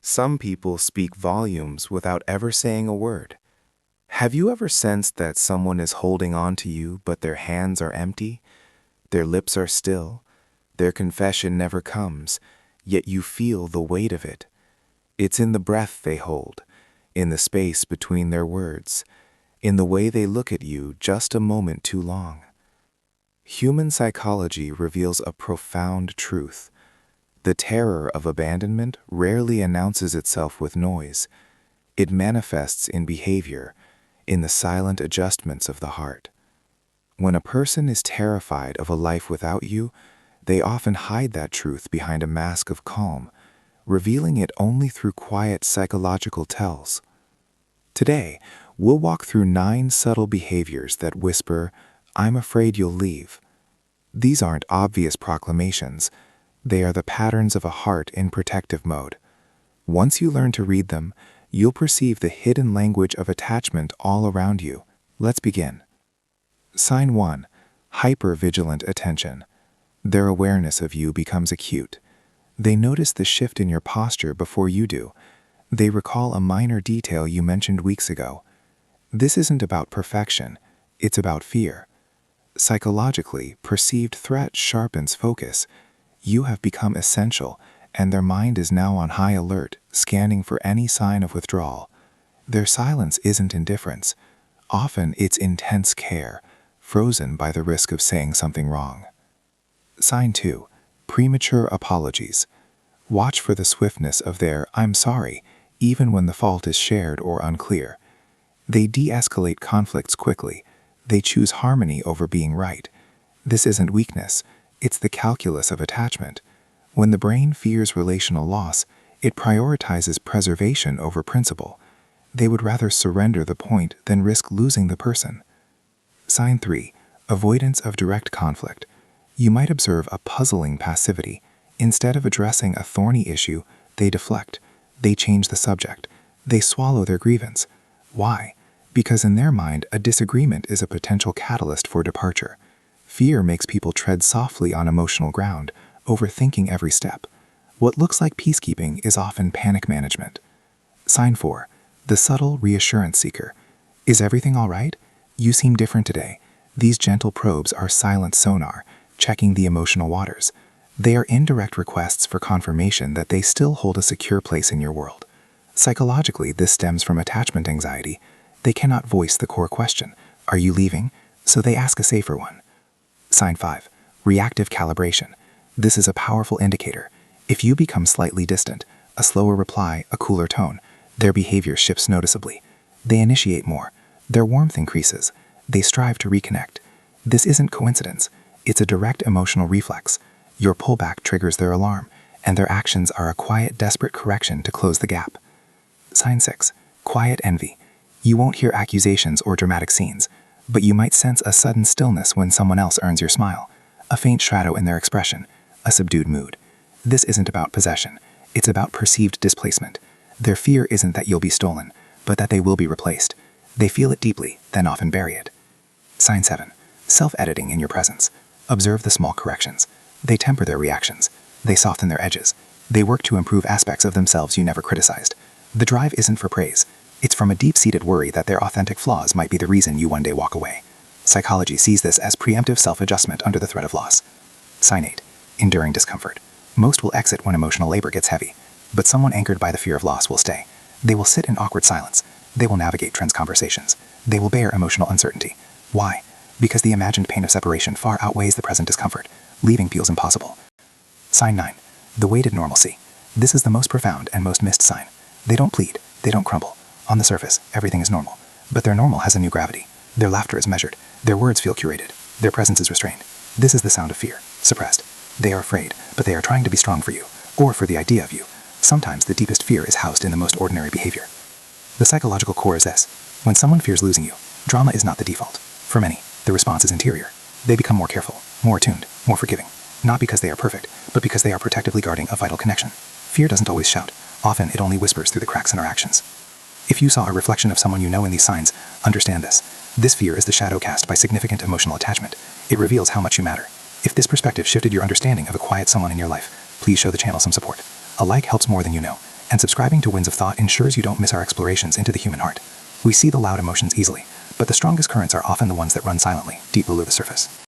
Some people speak volumes without ever saying a word. Have you ever sensed that someone is holding on to you, but their hands are empty? Their lips are still. Their confession never comes, yet you feel the weight of it. It's in the breath they hold, in the space between their words, in the way they look at you just a moment too long. Human psychology reveals a profound truth. The terror of abandonment rarely announces itself with noise. It manifests in behavior, in the silent adjustments of the heart. When a person is terrified of a life without you, they often hide that truth behind a mask of calm, revealing it only through quiet psychological tells. Today, we'll walk through 9 subtle behaviors that whisper, "I'm afraid you'll leave." These aren't obvious proclamations. They are the patterns of a heart in protective mode. Once you learn to read them, you'll perceive the hidden language of attachment all around you. Let's begin. Sign 1. Hyper-vigilant attention. Their awareness of you becomes acute. They notice the shift in your posture before you do. They recall a minor detail you mentioned weeks ago. This isn't about perfection, it's about fear. Psychologically, perceived threat sharpens focus. You have become essential, and their mind is now on high alert, scanning for any sign of withdrawal. Their silence isn't indifference. Often it's intense care, frozen by the risk of saying something wrong. Sign 2. Premature apologies. Watch for the swiftness of their "I'm sorry," even when the fault is shared or unclear. They de-escalate conflicts quickly. They choose harmony over being right. This isn't weakness. It's the calculus of attachment. When the brain fears relational loss, it prioritizes preservation over principle. They would rather surrender the point than risk losing the person. Sign 3. Avoidance of direct conflict. You might observe a puzzling passivity. Instead of addressing a thorny issue, they deflect. They change the subject. They swallow their grievance. Why? Because in their mind, a disagreement is a potential catalyst for departure. Fear makes people tread softly on emotional ground, overthinking every step. What looks like peacekeeping is often panic management. Sign 4. The subtle reassurance seeker. Is everything all right? You seem different today. These gentle probes are silent sonar, checking the emotional waters. They are indirect requests for confirmation that they still hold a secure place in your world. Psychologically, this stems from attachment anxiety. They cannot voice the core question, "Are you leaving?" So they ask a safer one. Sign 5. Reactive calibration. This is a powerful indicator. If you become slightly distant, a slower reply, a cooler tone, their behavior shifts noticeably. They initiate more. Their warmth increases. They strive to reconnect. This isn't coincidence. It's a direct emotional reflex. Your pullback triggers their alarm, and their actions are a quiet, desperate correction to close the gap. Sign 6. Quiet envy. You won't hear accusations or dramatic scenes, but you might sense a sudden stillness when someone else earns your smile, a faint shadow in their expression, a subdued mood. This isn't about possession. It's about perceived displacement. Their fear isn't that you'll be stolen, but that they will be replaced. They feel it deeply, then often bury it. Sign 7. Self-editing in your presence. Observe the small corrections. They temper their reactions. They soften their edges. They work to improve aspects of themselves you never criticized. The drive isn't for praise. It's from a deep-seated worry that their authentic flaws might be the reason you one day walk away. Psychology sees this as preemptive self-adjustment under the threat of loss. Sign 8. Enduring discomfort. Most will exit when emotional labor gets heavy, but someone anchored by the fear of loss will stay. They will sit in awkward silence. They will navigate tense conversations. They will bear emotional uncertainty. Why? Because the imagined pain of separation far outweighs the present discomfort. Leaving feels impossible. Sign 9. The weighted normalcy. This is the most profound and most missed sign. They don't plead. They don't crumble. On the surface, everything is normal. But their normal has a new gravity. Their laughter is measured. Their words feel curated. Their presence is restrained. This is the sound of fear, suppressed. They are afraid, but they are trying to be strong for you, or for the idea of you. Sometimes the deepest fear is housed in the most ordinary behavior. The psychological core is this. When someone fears losing you, drama is not the default. For many, the response is interior. They become more careful, more attuned, more forgiving. Not because they are perfect, but because they are protectively guarding a vital connection. Fear doesn't always shout. Often it only whispers through the cracks in our actions. If you saw a reflection of someone you know in these signs, understand this. This fear is the shadow cast by significant emotional attachment. It reveals how much you matter. If this perspective shifted your understanding of a quiet someone in your life, please show the channel some support. A like helps more than you know. And subscribing to Winds of Thought ensures you don't miss our explorations into the human heart. We see the loud emotions easily, but the strongest currents are often the ones that run silently, deep below the surface.